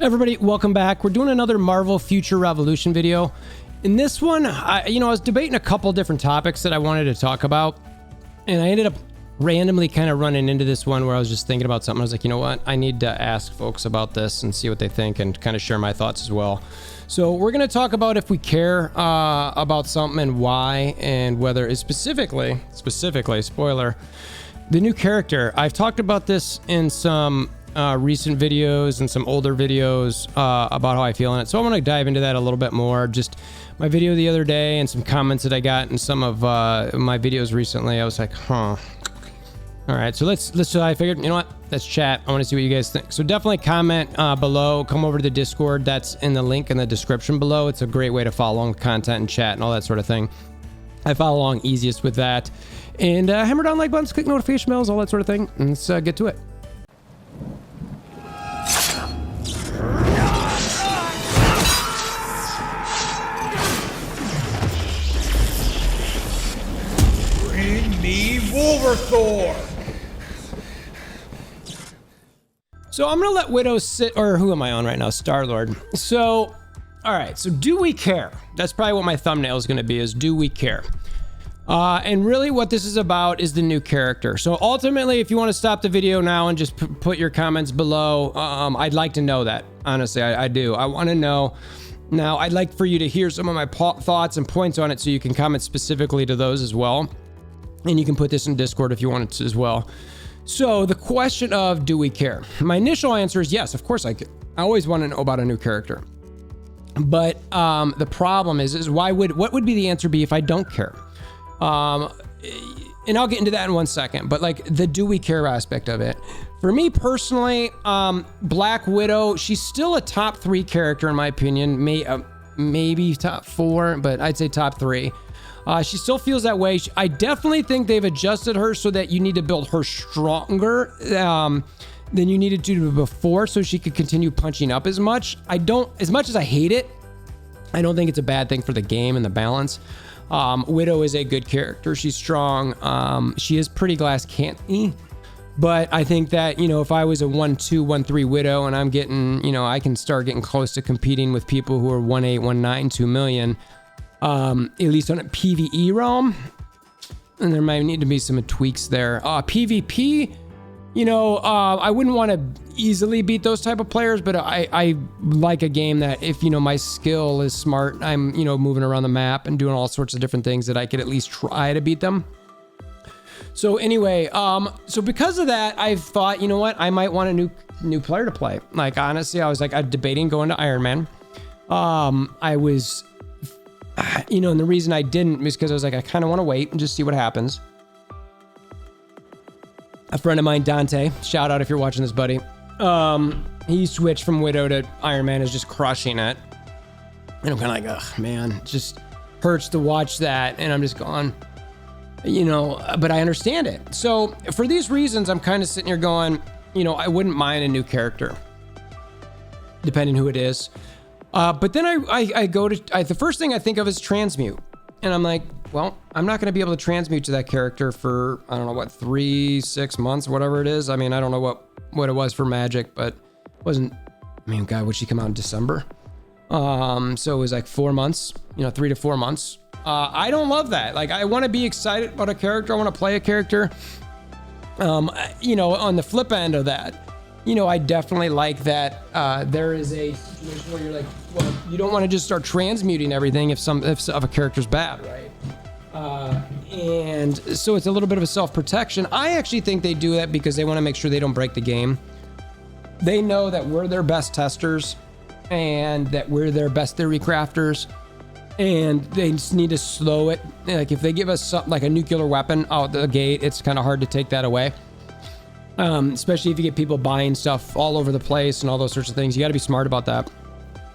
Everybody, welcome back. We're doing another Marvel Future Revolution video. In this one, I was debating a couple different topics that I wanted to talk about, and I ended up randomly kind of running into this one where I was just thinking about something. I was like, you know what? I need to ask folks about this and see what they think and kind of share my thoughts as well. So we're going to talk about if we care about something and why, and whether it's specifically, spoiler, the new character. I've talked about this in some recent videos and some older videos about how I feel in it. So I want to dive into that a little bit more. Just my video the other day and some comments that I got in some of my videos recently. I was like, huh. All right, so I figured, you know what? Let's chat. I want to see what you guys think. So definitely comment below. Come over to the Discord. That's in the link in the description below. It's a great way to follow along with content and chat and all that sort of thing. I follow along easiest with that. And hammer down like buttons, click notification bells, all that sort of thing. And let's get to it. Bring me WolverThor! So I'm gonna let Widow sit, or who am I on right now? Star-Lord. So, all right, so do we care? That's probably what my thumbnail is gonna be, is do we care? And really what this is about is the new character. So ultimately, if you want to stop the video now and just put your comments below, I'd like to know that. Honestly, I do. I want to know. Now, I'd like for you to hear some of my thoughts and points on it so you can comment specifically to those as well. And you can put this in Discord if you want to as well. So the question of, do we care? My initial answer is yes, of course I care. I always want to know about a new character. But the problem is what would be the answer be if I don't care? And I'll get into that in 1 second, but like the do we care aspect of it. For me personally, Black Widow, she's still a top 3 character in my opinion, maybe top 4, but I'd say top 3. She still feels that way. I definitely think they've adjusted her so that you need to build her stronger than you needed to before, so she could continue punching up as much. As much as I hate it, I don't think it's a bad thing for the game and the balance. Widow is a good character. She's strong. She is pretty glass canny, but I think that, if I was a 1-2, 1-3 Widow and I'm getting, I can start getting close to competing with people who are 1-8, 1-9, 2 million, at least on a PvE realm, and there might need to be some tweaks there. PvP, I wouldn't want to easily beat those type of players, but I like a game that if, my skill is smart, I'm, moving around the map and doing all sorts of different things that I could at least try to beat them. So anyway, so because of that, I've thought, you know what, I might want a new player to play. Like, honestly, I was debating going to Iron Man. I was, and the reason I didn't was because I was like, I kind of want to wait and just see what happens. A friend of mine, Dante, shout out if you're watching this, buddy. He switched from Widow to Iron Man, is just crushing it. And I'm kind of like, ugh, man, it just hurts to watch that. And I'm just going, but I understand it. So for these reasons, I'm kind of sitting here going, I wouldn't mind a new character, depending who it is. But then I go to, the first thing I think of is transmute. And I'm like, well, I'm not going to be able to transmute to that character for, I don't know what, 3-6 months, whatever it is. I mean, I don't know what it was for Magic, but it wasn't, God, would she come out in December? So it was like 4 months, 3 to 4 months. I don't love that. Like, I want to be excited about a character. I want to play a character. On the flip end of that, I definitely like that there is a situation where you're like, well, you don't want to just start transmuting everything if a character's bad, right? And so it's a little bit of a self-protection. I actually think they do that because they want to make sure they don't break the game. They know that we're their best testers and that we're their best theory crafters, and they just need to slow it. Like, if they give us something like a nuclear weapon out the gate, it's kind of hard to take that away. Especially if you get people buying stuff all over the place and all those sorts of things. You got to be smart about that.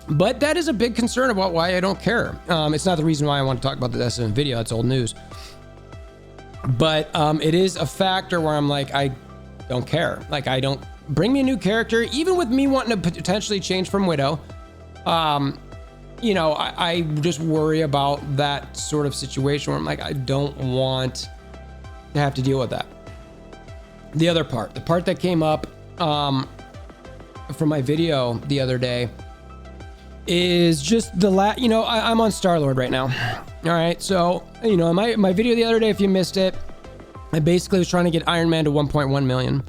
But that is a big concern about why I don't care. It's not the reason why I want to talk about this in a video. That's old news. But it is a factor where I'm like, I don't care. Like, I don't bring me a new character, even with me wanting to potentially change from Widow. I just worry about that sort of situation where I'm like, I don't want to have to deal with that. The other part, the part that came up from my video the other day is just I'm on Star-Lord right now. All right. So, my video the other day, if you missed it, I basically was trying to get Iron Man to 1.1 million.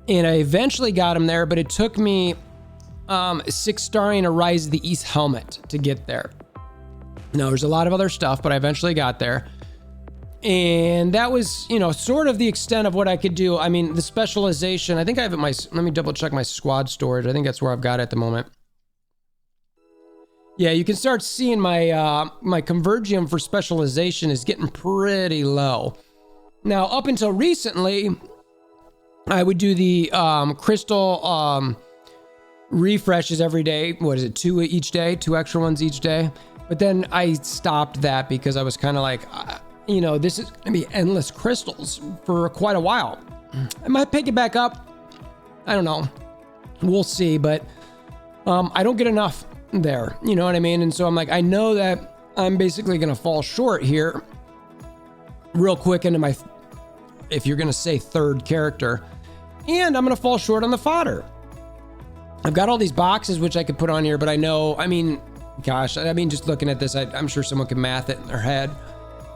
And I eventually got him there, but it took me 6-starring a Rise of the East helmet to get there. Now, there's a lot of other stuff, but I eventually got there. And that was, sort of the extent of what I could do. I mean, the specialization, I think I have it let me double check my squad storage. I think that's where I've got it at the moment. Yeah, you can start seeing my my convergium for specialization is getting pretty low. Now, up until recently, I would do the crystal refreshes every day. What is it? 2 each day, 2 extra ones each day. But then I stopped that because I was kind of like, this is gonna be endless crystals for quite a while. I might pick it back up. I don't know. We'll see, but I don't get enough there. You know what I mean? And so I'm like, I know that I'm basically gonna fall short here real quick into my, if you're gonna say third character, and I'm gonna fall short on the fodder. I've got all these boxes which I could put on here, but I know, just looking at this, I'm sure someone can math it in their head.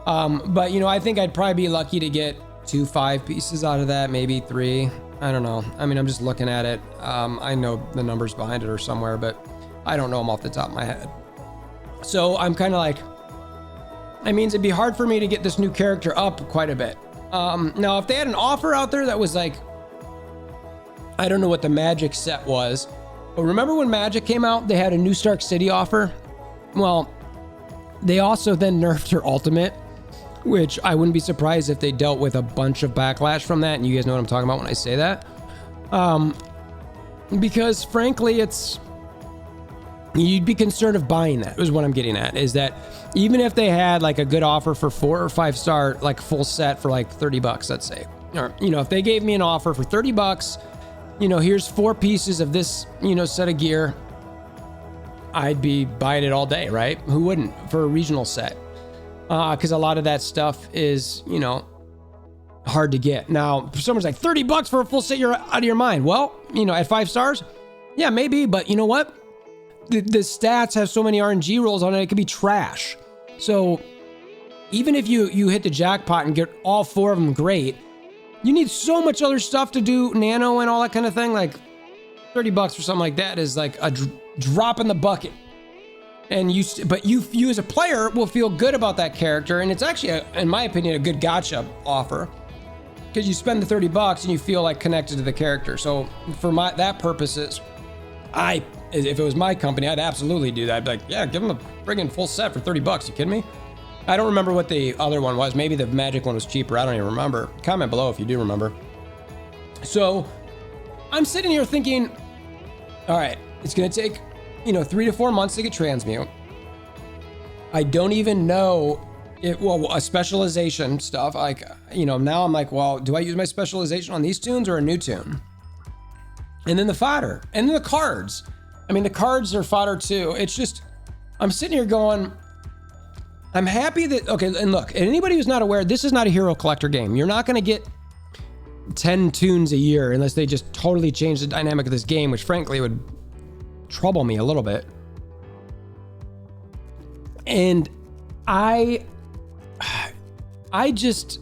But I think I'd probably be lucky to get 2 5 pieces out of that, maybe 3. I don't know. I mean, I'm just looking at it. I know the numbers behind it are somewhere, but I don't know them off the top of my head. So I'm kind of like, that means it'd be hard for me to get this new character up quite a bit. Now, if they had an offer out there that was like, I don't know what the Magic set was, but remember when Magic came out, they had a New Stark City offer? Well, they also then nerfed her ultimate, which I wouldn't be surprised if they dealt with a bunch of backlash from that. And you guys know what I'm talking about when I say that. Because frankly, you'd be concerned of buying that, is what I'm getting at, is that even if they had like a good offer for 4 or 5 star, like full set for like $30, let's say, or, if they gave me an offer for $30, here's 4 pieces of this, set of gear, I'd be buying it all day, right? Who wouldn't for a regional set? Because a lot of that stuff is, hard to get. Now, if someone's like $30 for a full set, you're out of your mind. Well, at 5 stars, yeah, maybe, but you know what? The stats have so many RNG rolls on it, it could be trash. So even if you hit the jackpot and get all 4 of them, great. You need so much other stuff to do nano and all that kind of thing. Like $30 for something like that is like a drop in the bucket. And you as a player will feel good about that character, and it's actually, in my opinion, a good gotcha offer because you spend the $30 and you feel like connected to the character. So for that purposes, if it was my company, I'd absolutely do that. I'd be like, yeah, give them a friggin' full set for $30. You kidding me? I don't remember what the other one was. Maybe the Magic one was cheaper. I don't even remember. Comment below if you do remember. So I'm sitting here thinking, all right, it's going to take, 3 to 4 months to get transmute. I don't even know a specialization stuff. Like, now I'm like, well, do I use my specialization on these tunes or a new tune? And then the fodder and then the cards. I mean, the cards are fodder too. It's just, I'm sitting here going, I'm happy that, okay, and look, anybody who's not aware, this is not a hero collector game. You're not going to get 10 tunes a year unless they just totally change the dynamic of this game, which frankly would trouble me a little bit. And I just,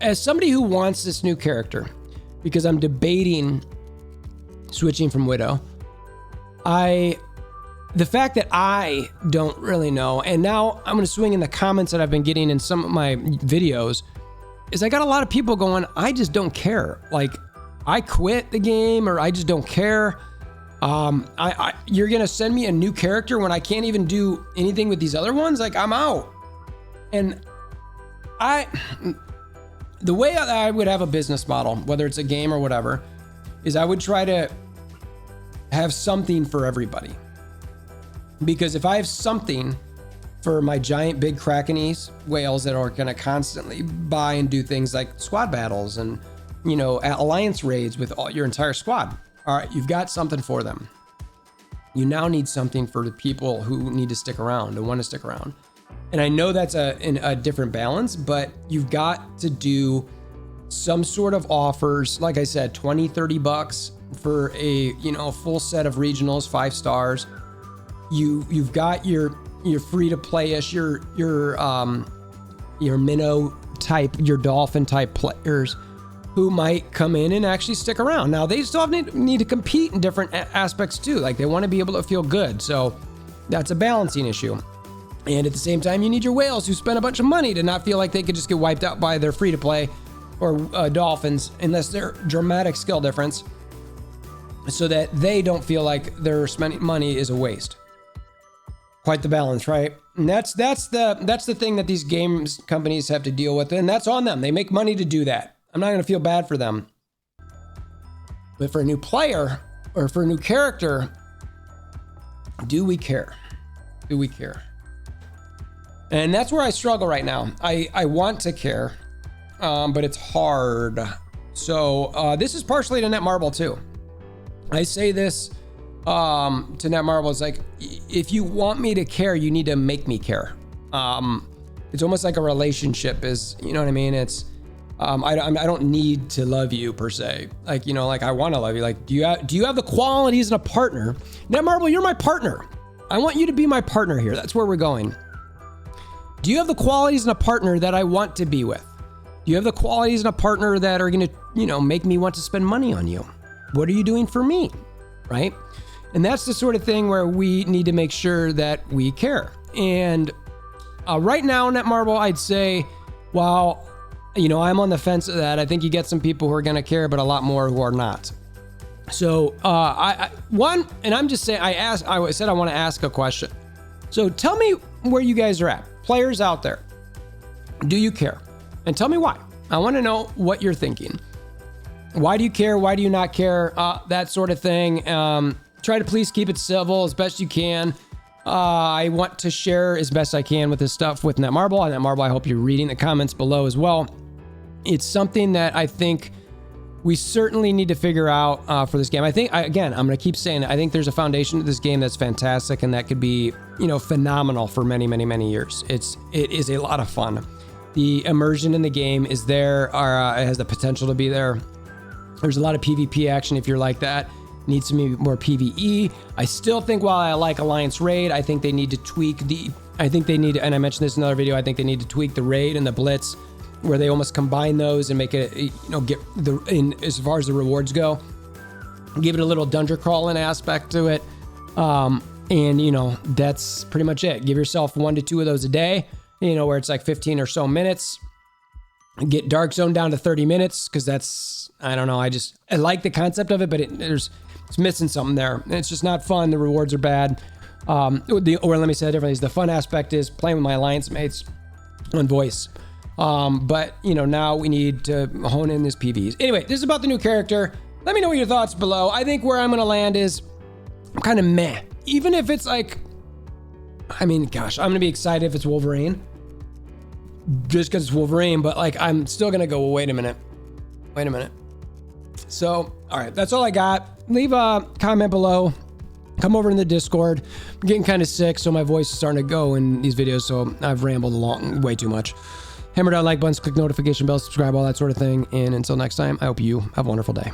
as somebody who wants this new character, because I'm debating switching from Widow, the fact that I don't really know, and now I'm going to swing in the comments that I've been getting in some of my videos, is I got a lot of people going, I just don't care. Like, I quit the game, or I just don't care. You're going to send me a new character when I can't even do anything with these other ones? Like, I'm out. And the way I would have a business model, whether it's a game or whatever, is I would try to have something for everybody. Because if I have something for my giant big Krakenese whales that are going to constantly buy and do things like squad battles and, alliance raids with your entire squad. All right, you've got something for them. You now need something for the people who need to stick around and want to stick around. And I know that's a different balance, but you've got to do some sort of offers. Like I said, $20, $30 for a, you know, full set of regionals, 5 stars. You've got your free to play-ish, your minnow type, your dolphin type players who might come in and actually stick around. Now they still need to compete in different aspects too. Like they want to be able to feel good. So that's a balancing issue. And at the same time, you need your whales who spend a bunch of money to not feel like they could just get wiped out by their free to play or dolphins, unless they're dramatic skill difference, so that they don't feel like their spending money is a waste. Quite the balance, right? And that's the thing that these games companies have to deal with, and that's on them. They make money to do that. I'm not going to feel bad for them. But for a new player or for a new character, do we care? Do we care? And that's where I struggle right now. I want to care, but it's hard. So this is partially to Netmarble too. I say this to Netmarble, it's like, if you want me to care, you need to make me care. It's almost like a relationship is, you know what I mean? It's, I don't need to love you per se. Like, you know, like I want to love you. Like, do you have the qualities in a partner? Netmarble, you're my partner. I want you to be my partner here. That's where we're going. Do you have the qualities in a partner that I want to be with? Do you have the qualities in a partner that are going to, you know, make me want to spend money on you? What are you doing for me? Right? And that's the sort of thing where we need to make sure that we care. And right now, Netmarble, I'd say, well, you know, I'm on the fence of that. I think you get some people who are going to care, but a lot more who are not. So I'm just saying, I said I want to ask a question. So tell me where you guys are at. Players out there, do you care? And tell me why. I want to know what you're thinking. Why do you care? Why do you not care? That sort of thing. Try to please keep it civil as best you can. I want to share as best I can with this stuff with Netmarble. On Netmarble, I hope you're reading the comments below as well. It's something that I think we certainly need to figure out for this game. I think, again, I'm going to keep saying it. I think there's a foundation to this game that's fantastic and that could be, you know, phenomenal for many, many, many years. It is a lot of fun. The immersion in the game is there, it has the potential to be there. There's a lot of PvP action if you're like that. Needs to be more PvE. I still think while I like Alliance Raid, I think they need to tweak and I mentioned this in another video, I think they need to tweak the Raid and the Blitz, where they almost combine those and make it, you know, as far as the rewards go, give it a little dungeon crawling aspect to it. And you know, that's pretty much it. Give yourself 1 to 2 of those a day, you know, where it's like 15 or so minutes. Get Dark Zone down to 30 minutes, because that's, I don't know, I like the concept of it, but it's missing something there. And it's just not fun. The rewards are bad. Or let me say it differently, the fun aspect is playing with my alliance mates on voice. But you know, now we need to hone in this Pvs. Anyway, this is about the new character. Let me know your thoughts below. I think where I'm going to land is I'm kind of meh. Even if it's like, I mean, gosh, I'm going to be excited if it's Wolverine. Just because it's Wolverine, but like, I'm still going to go, well, wait a minute. So, all right, that's all I got. Leave a comment below. Come over in the Discord. I'm getting kind of sick, so my voice is starting to go in these videos, so I've rambled along way too much. Hammer down like buttons, click notification bell, subscribe, all that sort of thing. And until next time, I hope you have a wonderful day.